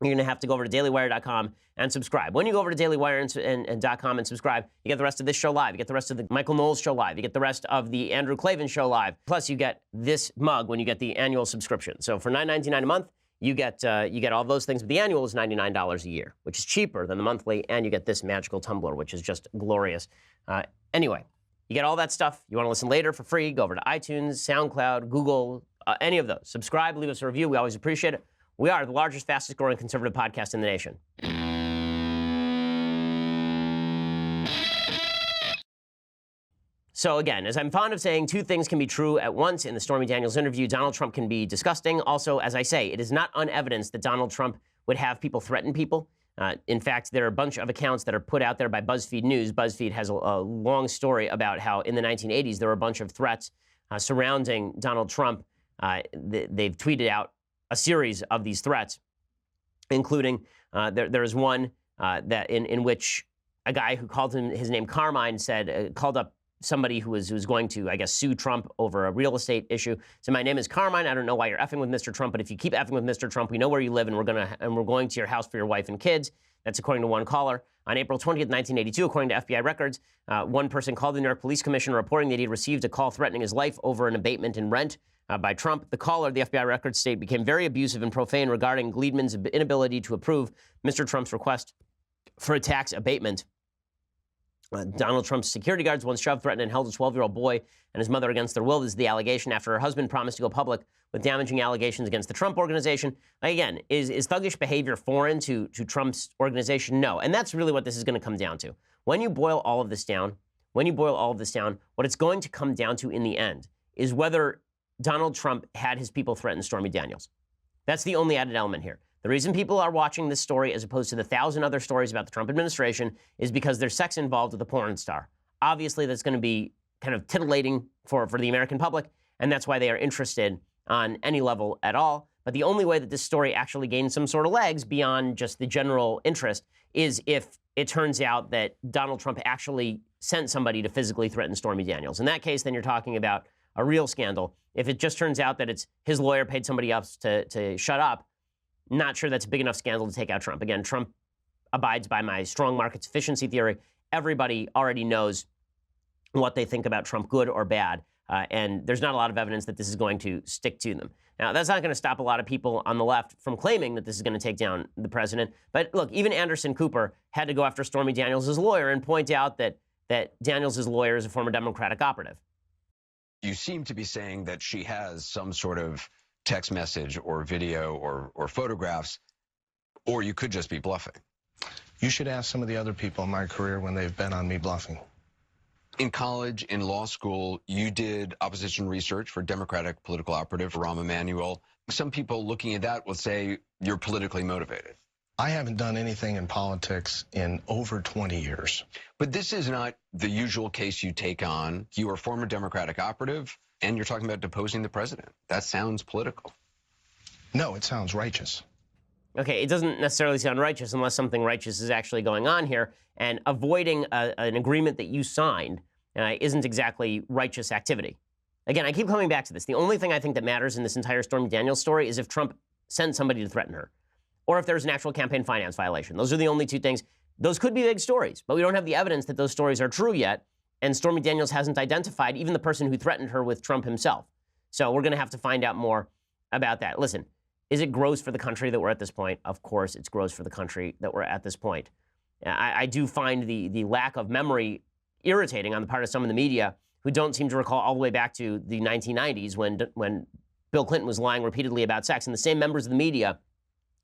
you're going to have to go over to dailywire.com and subscribe. When you go over to dailywire.com and subscribe, you get the rest of this show live. You get the rest of the Michael Knowles show live. You get the rest of the Andrew Klavan show live. Plus, you get this mug when you get the annual subscription. So for $9.99 a month, you get all those things, but the annual is $99 a year, which is cheaper than the monthly, and you get this magical tumbler, which is just glorious. Anyway, you get all that stuff. You want to listen later for free, go over to iTunes, SoundCloud, Google, any of those. Subscribe, leave us a review. We always appreciate it. We are the largest, fastest growing conservative podcast in the nation. So again, as I'm fond of saying, two things can be true at once in the Stormy Daniels interview. Donald Trump can be disgusting. Also, as I say, it is not unevidenced that Donald Trump would have people threaten people. In fact, there are a bunch of accounts that are put out there by BuzzFeed News. BuzzFeed has a long story about how in the 1980s there were a bunch of threats surrounding Donald Trump. They've tweeted out a series of these threats, including there is one that in which a guy who called his name Carmine said called up somebody who was going to, I guess, sue Trump over a real estate issue. So my name is Carmine. I don't know why you're effing with Mr. Trump, but if you keep effing with Mr. Trump, we know where you live, and we're going to your house for your wife and kids. That's according to one caller. On April 20th, 1982, according to FBI records, one person called the New York Police Commissioner reporting that he had received a call threatening his life over an abatement in rent by Trump. The caller, the FBI records state, became very abusive and profane regarding Gliedman's inability to approve Mr. Trump's request for a tax abatement. Donald Trump's security guards once shoved, threatened, and held a 12-year-old boy and his mother against their will. This is the allegation after her husband promised to go public with damaging allegations against the Trump organization. Again, is thuggish behavior foreign to Trump's organization? No. And that's really what this is going to come down to. When you boil all of this down, what it's going to come down to in the end is whether Donald Trump had his people threaten Stormy Daniels. That's the only added element here. The reason people are watching this story as opposed to the 1,000 other stories about the Trump administration is because there's sex involved with a porn star. Obviously, that's going to be kind of titillating for the American public, and that's why they are interested on any level at all. But the only way that this story actually gains some sort of legs beyond just the general interest is if it turns out that Donald Trump actually sent somebody to physically threaten Stormy Daniels. In that case, then you're talking about a real scandal. If it just turns out that it's his lawyer paid somebody else to shut up, not sure that's a big enough scandal to take out Trump. Again, Trump abides by my strong market sufficiency theory. Everybody already knows what they think about Trump, good or bad. And there's not a lot of evidence that this is going to stick to them. Now, that's not going to stop a lot of people on the left from claiming that this is going to take down the president. But look, even Anderson Cooper had to go after Stormy Daniels' lawyer and point out that Daniels' lawyer is a former Democratic operative.
You seem to be saying that she has some sort of text message or video or photographs, or you could just be bluffing.
You should ask some of the other people in my career when they've been on me bluffing.
In college, in law school, you did opposition research for Democratic political operative Rahm Emanuel. Some people looking at that will say you're politically motivated.
I haven't done anything in politics in over 20 years.
But this is not the usual case you take on. You are a former Democratic operative, and you're talking about deposing the president. That sounds political.
No, it sounds righteous.
Okay, it doesn't necessarily sound righteous unless something righteous is actually going on here. And avoiding an agreement that you signed isn't exactly righteous activity. Again, I keep coming back to this. The only thing I think that matters in this entire Stormy Daniels story is if Trump sent somebody to threaten her, or if there's an actual campaign finance violation. Those are the only two things. Those could be big stories, but we don't have the evidence that those stories are true yet. And Stormy Daniels hasn't identified even the person who threatened her with Trump himself. So we're going to have to find out more about that. Listen, is it gross for the country that we're at this point? Of course, it's gross for the country that we're at this point. I do find the lack of memory irritating on the part of some of the media who don't seem to recall all the way back to the 1990s when Bill Clinton was lying repeatedly about sex. And the same members of the media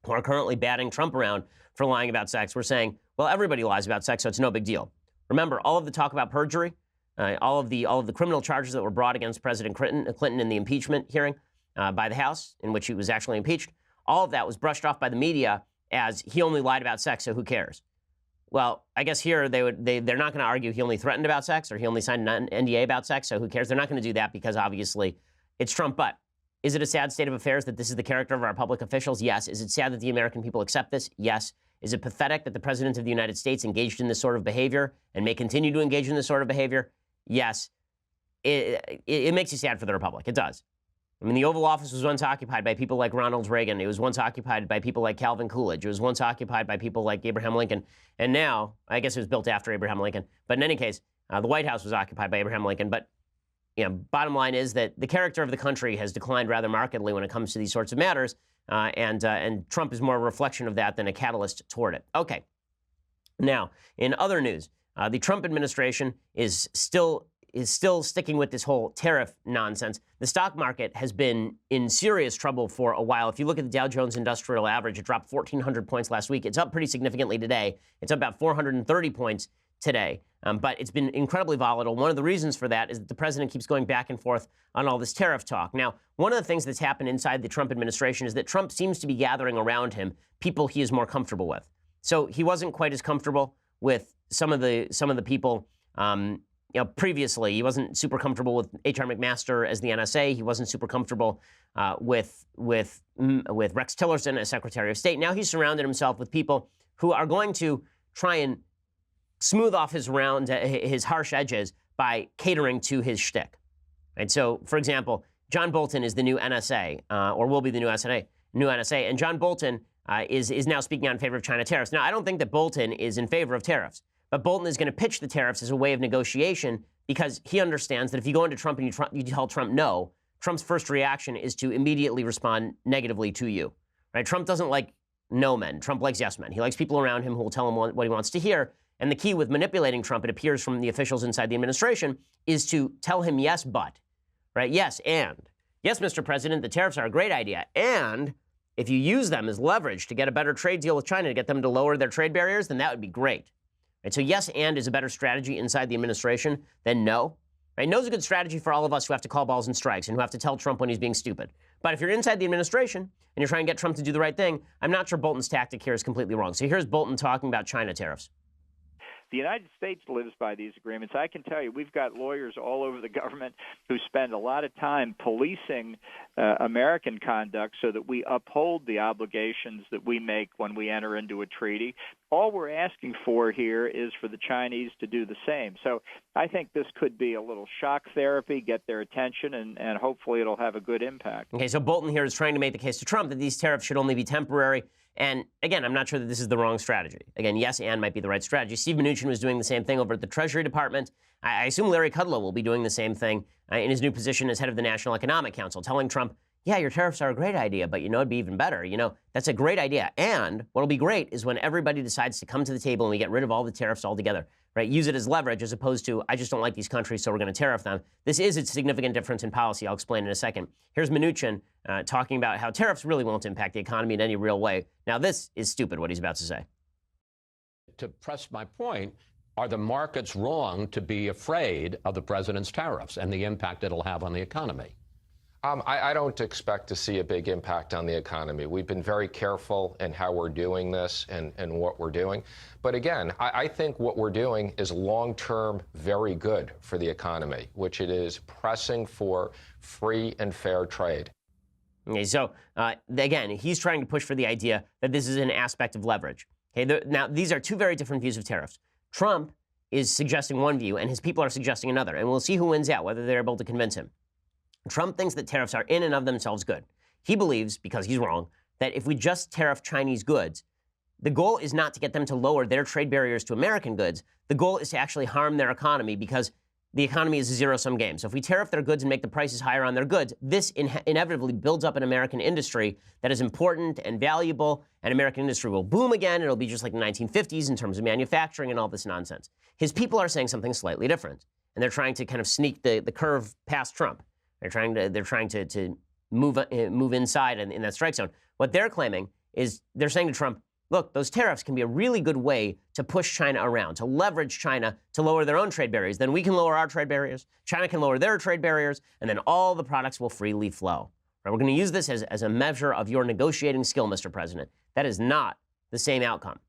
who are currently batting Trump around for lying about sex were saying, well, everybody lies about sex, so it's no big deal. Remember, all of the talk about perjury, all of the criminal charges that were brought against President Clinton in the impeachment hearing by the House, in which he was actually impeached, all of that was brushed off by the media as he only lied about sex, so who cares? Well, I guess here they're not going to argue he only threatened about sex or he only signed an NDA about sex, so who cares? They're not going to do that because obviously it's Trump. But is it a sad state of affairs that this is the character of our public officials? Yes. Is it sad that the American people accept this? Yes. Is it pathetic that the President of the United States engaged in this sort of behavior and may continue to engage in this sort of behavior? Yes. It makes you sad for the Republic. It does. I mean, the Oval Office was once occupied by people like Ronald Reagan. It was once occupied by people like Calvin Coolidge. It was once occupied by people like Abraham Lincoln. And now, I guess it was built after Abraham Lincoln. But in any case, the White House was occupied by Abraham Lincoln. But bottom line is that the character of the country has declined rather markedly when it comes to these sorts of matters. And Trump is more a reflection of that than a catalyst toward it. Okay. Now, in other news, the Trump administration is still sticking with this whole tariff nonsense. The stock market has been in serious trouble for a while. If you look at the Dow Jones Industrial Average, it dropped 1,400 points last week. It's up pretty significantly today. It's up about 430 points today. But it's been incredibly volatile. One of the reasons for that is that the president keeps going back and forth on all this tariff talk. Now, one of the things that's happened inside the Trump administration is that Trump seems to be gathering around him people he is more comfortable with. So he wasn't quite as comfortable with some of the people. Previously, he wasn't super comfortable with H.R. McMaster as the NSA. He wasn't super comfortable with Rex Tillerson as Secretary of State. Now he's surrounded himself with people who are going to try and smooth off his harsh edges by catering to his shtick. Right? So, for example, John Bolton is the new NSA, or will be the new NSA, and John Bolton is now speaking out in favor of China tariffs. Now, I don't think that Bolton is in favor of tariffs. But Bolton is going to pitch the tariffs as a way of negotiation because he understands that if you go into Trump and you tell Trump no, Trump's first reaction is to immediately respond negatively to you. Right? Trump doesn't like no men. Trump likes yes men. He likes people around him who will tell him what he wants to hear. And the key with manipulating Trump, it appears from the officials inside the administration, is to tell him yes, but. Right? Yes, and. Yes, Mr. President, the tariffs are a great idea. And if you use them as leverage to get a better trade deal with China, to get them to lower their trade barriers, then that would be great. Right, so yes, and is a better strategy inside the administration than no. Right? No is a good strategy for all of us who have to call balls and strikes and who have to tell Trump when he's being stupid. But if you're inside the administration and you're trying to get Trump to do the right thing, I'm not sure Bolton's tactic here is completely wrong. So here's Bolton talking about China tariffs.
The United States lives by these agreements. I can tell you, we've got lawyers all over the government who spend a lot of time policing American conduct so that we uphold the obligations that we make when we enter into a treaty. All we're asking for here is for the Chinese to do the same. So I think this could be a little shock therapy, get their attention, and hopefully it'll have a good impact.
Okay, so Bolton here is trying to make the case to Trump that these tariffs should only be temporary. And again, I'm not sure that this is the wrong strategy. Again, yes, and might be the right strategy. Steve Mnuchin was doing the same thing over at the Treasury Department. I assume Larry Kudlow will be doing the same thing in his new position as head of the National Economic Council, telling Trump, yeah, your tariffs are a great idea, but it'd be even better. That's a great idea. And what'll be great is when everybody decides to come to the table and we get rid of all the tariffs altogether, right? Use it as leverage as opposed to, I just don't like these countries, so we're going to tariff them. This is a significant difference in policy. I'll explain in a second. Here's Mnuchin talking about how tariffs really won't impact the economy in any real way. Now, this is stupid, what he's about to say.
To press my point, are the markets wrong to be afraid of the president's tariffs and the impact it'll have on the economy?
I don't expect to see a big impact on the economy. We've been very careful in how we're doing this and what we're doing. But again, I think what we're doing is long-term very good for the economy, which it is pressing for free and fair trade.
Okay, so again, he's trying to push for the idea that this is an aspect of leverage. Okay, now, these are two very different views of tariffs. Trump is suggesting one view, and his people are suggesting another, and we'll see who wins out, whether they're able to convince him. Trump thinks that tariffs are in and of themselves good. He believes, because he's wrong, that if we just tariff Chinese goods, the goal is not to get them to lower their trade barriers to American goods. The goal is to actually harm their economy because the economy is a zero-sum game. So if we tariff their goods and make the prices higher on their goods, this inevitably builds up an American industry that is important and valuable, and American industry will boom again. It'll be just like the 1950s in terms of manufacturing and all this nonsense. His people are saying something slightly different, and they're trying to kind of sneak the curve past Trump. They're trying to move inside in that strike zone. What they're claiming is they're saying to Trump, look, those tariffs can be a really good way to push China around, to leverage China to lower their own trade barriers. Then we can lower our trade barriers, China can lower their trade barriers, and then all the products will freely flow. Right? We're going to use this as a measure of your negotiating skill, Mr. President. That is not the same outcome.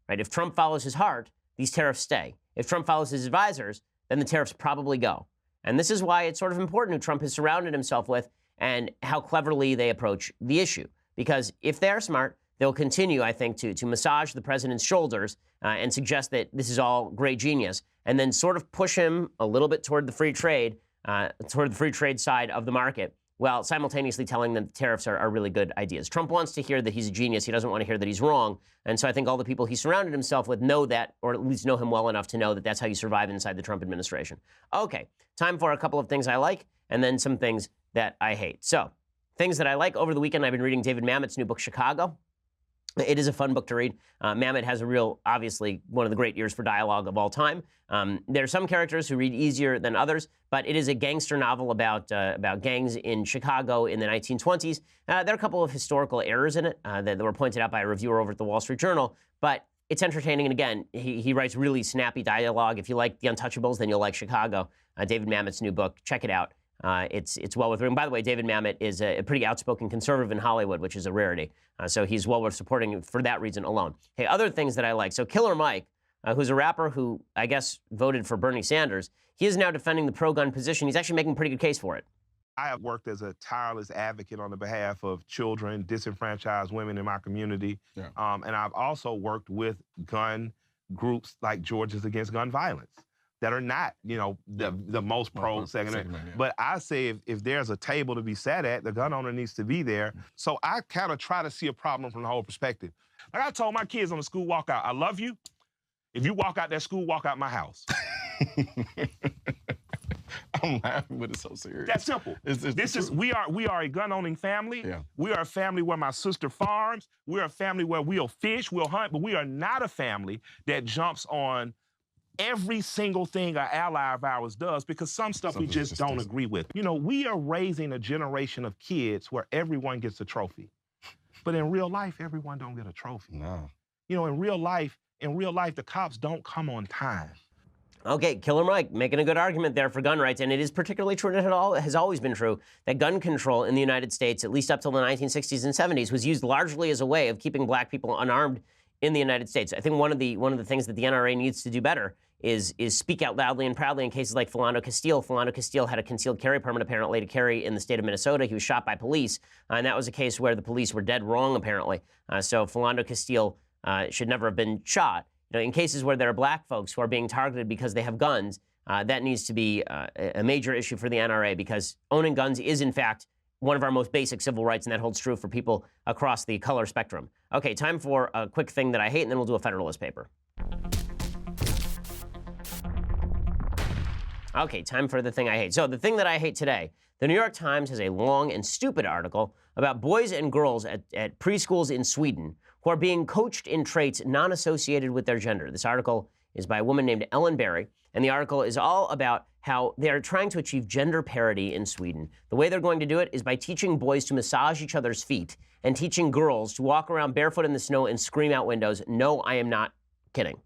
Right? If Trump follows his heart, these tariffs stay. If Trump follows his advisors, then the tariffs probably go. And this is why it's sort of important who Trump has surrounded himself with and how cleverly they approach the issue. Because if they're smart, they'll continue, I think, to massage the president's shoulders and suggest that this is all great genius, and then sort of push him a little bit toward the free trade side of the market, while simultaneously telling them tariffs are really good ideas. Trump wants to hear that he's a genius. He doesn't want to hear that he's wrong. And so I think all the people he surrounded himself with know that, or at least know him well enough to know that that's how you survive inside the Trump administration. Okay, time for a couple of things I like and then some things that I hate. So, things that I like. Over the weekend, I've been reading David Mamet's new book, Chicago. It is a fun book to read. Mamet has obviously, one of the great ears for dialogue of all time. There are some characters who read easier than others, but it is a gangster novel about gangs in Chicago in the 1920s. There are a couple of historical errors in it that were pointed out by a reviewer over at the Wall Street Journal, but it's entertaining. And again, he writes really snappy dialogue. If you like The Untouchables, then you'll like Chicago. David Mamet's new book. Check it out. It's well worth reading. By the way, David Mamet is a pretty outspoken conservative in Hollywood, which is a rarity. So he's well worth supporting for that reason alone. Hey, other things that I like. So Killer Mike, who's a rapper who I guess voted for Bernie Sanders, he is now defending the pro-gun position. He's actually making a pretty good case for it.
I have worked as a tireless advocate on the behalf of children, disenfranchised women in my community. Yeah. And I've also worked with gun groups like Georgians Against Gun Violence that are not, the most pro-Second Amendment. Yeah. But I say if there's a table to be sat at, the gun owner needs to be there. So I kind of try to see a problem from the whole perspective. Like I told my kids on the school walkout, I love you. If you walk out that school, walk out my house.
I'm laughing, but it's so serious.
That's simple. We are a gun-owning family. Yeah. We are a family where my sister farms. We're a family where we'll fish, we'll hunt, but we are not a family that jumps on every single thing an ally of ours does, because some stuff we just don't agree with. We are raising a generation of kids where everyone gets a trophy. But in real life, everyone don't get a trophy.
No.
In real life, the cops don't come on time.
Okay, Killer Mike making a good argument there for gun rights, and it is particularly true, and it has always been true, that gun control in the United States, at least up till the 1960s and 70s, was used largely as a way of keeping black people unarmed in the United States. I think one of the things that the NRA needs to do better is speak out loudly and proudly in cases like Philando Castile. Philando Castile had a concealed carry permit apparently to carry in the state of Minnesota. He was shot by police, and that was a case where the police were dead wrong apparently. So Philando Castile should never have been shot. In cases where there are black folks who are being targeted because they have guns, that needs to be a major issue for the NRA, because owning guns is in fact one of our most basic civil rights, and that holds true for people across the color spectrum. Okay, time for a quick thing that I hate, and then we'll do a Federalist paper. Okay, time for the thing I hate. So the thing that I hate today, the New York Times has a long and stupid article about boys and girls at preschools in Sweden who are being coached in traits non-associated with their gender. This article is by a woman named Ellen Berry, and the article is all about how they are trying to achieve gender parity in Sweden. The way they're going to do it is by teaching boys to massage each other's feet and teaching girls to walk around barefoot in the snow and scream out windows. No, I am not kidding.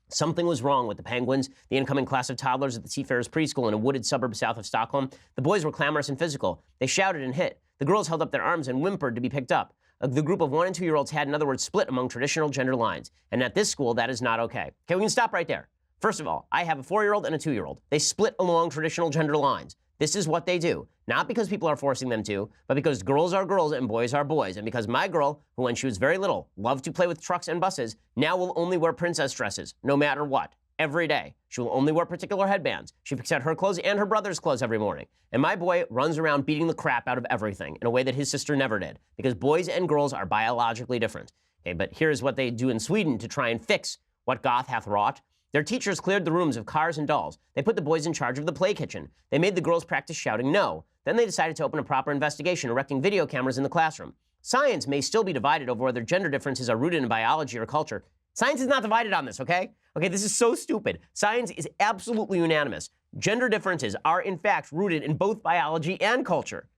Something was wrong with the Penguins, the incoming class of toddlers at the Seafarers preschool in a wooded suburb south of Stockholm. The boys were clamorous and physical. They shouted and hit. The girls held up their arms and whimpered to be picked up. The group of 1- and 2-year-olds had, in other words, split among traditional gender lines. And at this school, that is not okay. Okay, we can stop right there. First of all, I have a 4-year-old and a 2-year-old. They split along traditional gender lines. This is what they do. Not because people are forcing them to, but because girls are girls and boys are boys. And because my girl, who when she was very little loved to play with trucks and buses, now will only wear princess dresses, no matter what, every day. She will only wear particular headbands. She picks out her clothes and her brother's clothes every morning. And my boy runs around beating the crap out of everything in a way that his sister never did, because boys and girls are biologically different. Okay, but here's what they do in Sweden to try and fix what Goth hath wrought. Their teachers cleared the rooms of cars and dolls. They put the boys in charge of the play kitchen. They made the girls practice shouting no. Then they decided to open a proper investigation, erecting video cameras in the classroom. Science may still be divided over whether gender differences are rooted in biology or culture. Science is not divided on this, okay? Okay, this is so stupid. Science is absolutely unanimous. Gender differences are, in fact, rooted in both biology and culture.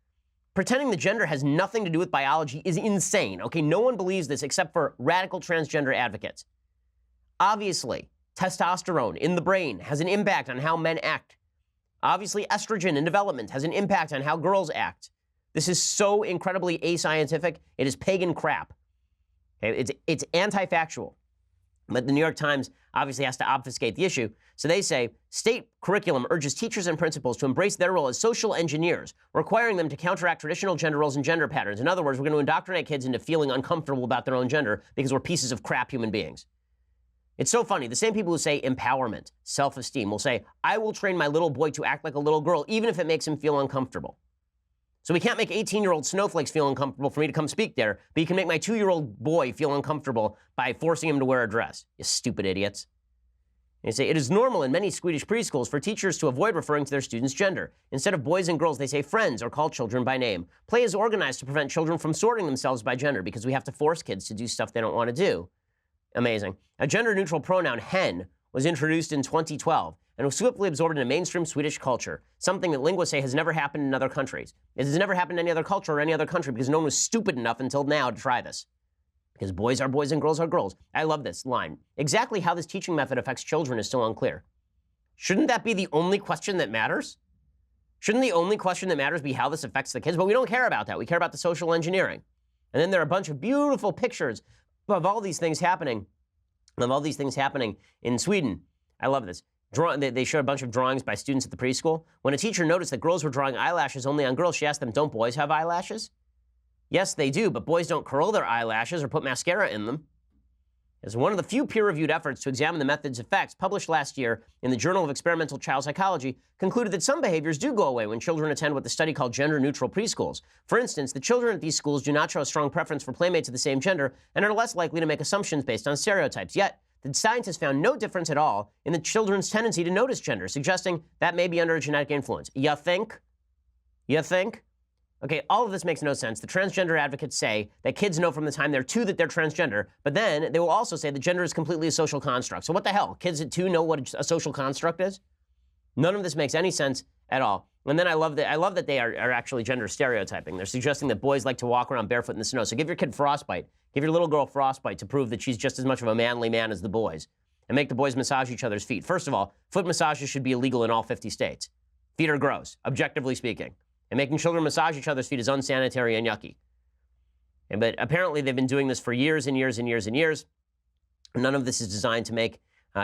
Pretending that gender has nothing to do with biology is insane, okay? No one believes this except for radical transgender advocates. Obviously, testosterone in the brain has an impact on how men act. Obviously, estrogen in development has an impact on how girls act. This is so incredibly ascientific, it is pagan crap. Okay? It's anti-factual. But the New York Times obviously has to obfuscate the issue. So they say, state curriculum urges teachers and principals to embrace their role as social engineers, requiring them to counteract traditional gender roles and gender patterns. In other words, we're going to indoctrinate kids into feeling uncomfortable about their own gender because we're pieces of crap human beings. It's so funny. The same people who say empowerment, self-esteem, will say, I will train my little boy to act like a little girl, even if it makes him feel uncomfortable. So we can't make 18-year-old snowflakes feel uncomfortable for me to come speak there, but you can make my 2-year-old boy feel uncomfortable by forcing him to wear a dress. You stupid idiots. And they say, it is normal in many Swedish preschools for teachers to avoid referring to their students' gender. Instead of boys and girls, they say friends or call children by name. Play is organized to prevent children from sorting themselves by gender because we have to force kids to do stuff they don't want to do. Amazing. A gender-neutral pronoun, hen, was introduced in 2012 and was swiftly absorbed into mainstream Swedish culture, something that linguists say has never happened in other countries. It has never happened in any other culture or any other country because no one was stupid enough until now to try this. Because boys are boys and girls are girls. I love this line. Exactly how this teaching method affects children is still unclear. Shouldn't that be the only question that matters? Shouldn't the only question that matters be how this affects the kids? But we don't care about that. We care about the social engineering. And then there are a bunch of beautiful pictures of all these things happening, in Sweden. I love this. They showed a bunch of drawings by students at the preschool. When a teacher noticed that girls were drawing eyelashes only on girls, she asked them, don't boys have eyelashes? Yes, they do, but boys don't curl their eyelashes or put mascara in them. As one of the few peer-reviewed efforts to examine the method's effects, published last year in the Journal of Experimental Child Psychology, concluded that some behaviors do go away when children attend what the study called gender-neutral preschools. For instance, the children at these schools do not show a strong preference for playmates of the same gender and are less likely to make assumptions based on stereotypes. Yet, the scientists found no difference at all in the children's tendency to notice gender, suggesting that may be under a genetic influence. You think? You think? Okay, all of this makes no sense. The transgender advocates say that kids know from the time they're 2 that they're transgender, but then they will also say that gender is completely a social construct. So what the hell? Kids at 2 know what a social construct is? None of this makes any sense at all. And then I love that they are actually gender stereotyping. They're suggesting that boys like to walk around barefoot in the snow. So give your kid frostbite. Give your little girl frostbite to prove that she's just as much of a manly man as the boys. And make the boys massage each other's feet. First of all, foot massages should be illegal in all 50 states. Feet are gross, objectively speaking. And making children massage each other's feet is unsanitary and yucky. But apparently they've been doing this for years and years and years and years. None of this is designed to make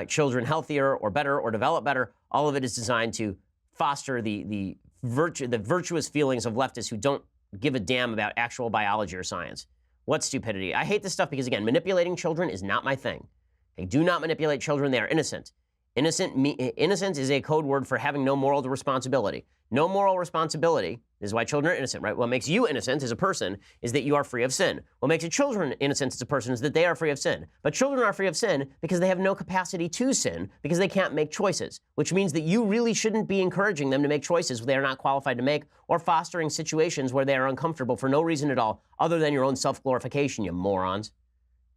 children healthier or better or develop better. All of it is designed to foster the virtuous feelings of leftists who don't give a damn about actual biology or science. What stupidity. I hate this stuff because, again, manipulating children is not my thing. They do not manipulate children. They are innocent. Innocent is a code word for having no moral responsibility. No moral responsibility is why children are innocent, right? What makes you innocent as a person is that you are free of sin. What makes a children innocent as a person is that they are free of sin. But children are free of sin because they have no capacity to sin, because they can't make choices, which means that you really shouldn't be encouraging them to make choices they are not qualified to make, or fostering situations where they are uncomfortable for no reason at all other than your own self-glorification, you morons.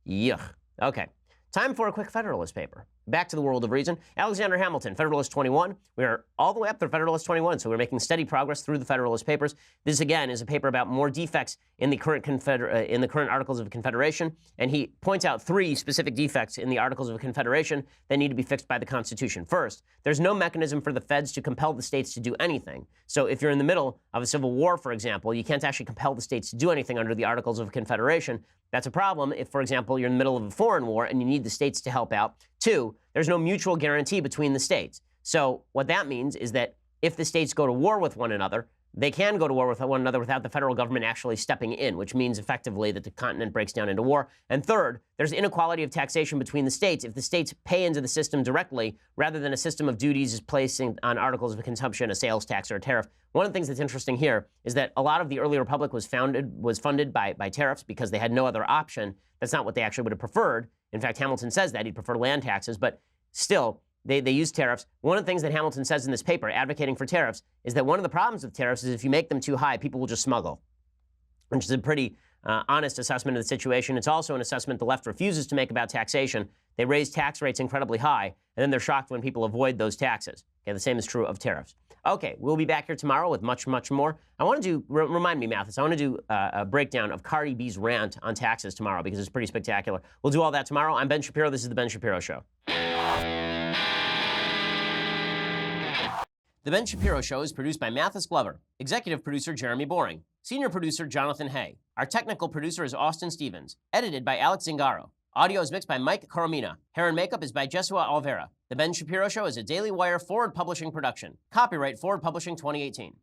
Yuck. Okay. Time for a quick Federalist paper. Back to the world of reason. Alexander Hamilton, Federalist 21. We are all the way up to Federalist 21, so we're making steady progress through the Federalist Papers. This, again, is a paper about more defects in the current Articles of Confederation, and he points out 3 specific defects in the Articles of Confederation that need to be fixed by the Constitution. First, there's no mechanism for the feds to compel the states to do anything. So if you're in the middle of a civil war, for example, you can't actually compel the states to do anything under the Articles of Confederation. That's a problem if, for example, you're in the middle of a foreign war and you need the states to help out. 2, there's no mutual guarantee between the states. So what that means is that if the states go to war with one another, they can go to war with one another without the federal government actually stepping in, which means effectively that the continent breaks down into war. And third, there's inequality of taxation between the states if the states pay into the system directly rather than a system of duties is placing on articles of consumption, a sales tax or a tariff. One of the things that's interesting here is that a lot of the early republic was funded by tariffs because they had no other option. That's not what they actually would have preferred. In fact, Hamilton says that he'd prefer land taxes, but still, they use tariffs. One of the things that Hamilton says in this paper, advocating for tariffs, is that one of the problems with tariffs is if you make them too high, people will just smuggle, which is a pretty honest assessment of the situation. It's also an assessment the left refuses to make about taxation. They raise tax rates incredibly high, and then they're shocked when people avoid those taxes. Okay, the same is true of tariffs. Okay, we'll be back here tomorrow with much, much more. I want to do, remind me, Mathis, I want to do a breakdown of Cardi B's rant on taxes tomorrow because it's pretty spectacular. We'll do all that tomorrow. I'm Ben Shapiro. This is The Ben Shapiro Show. The Ben Shapiro Show is produced by Mathis Glover, executive producer Jeremy Boring, senior producer Jonathan Hay. Our technical producer is Austin Stevens, edited by Alex Zingaro. Audio is mixed by Mike Coromina. Hair and makeup is by Jesua Olvera. The Ben Shapiro Show is a Daily Wire Forward Publishing production. Copyright Forward Publishing 2018.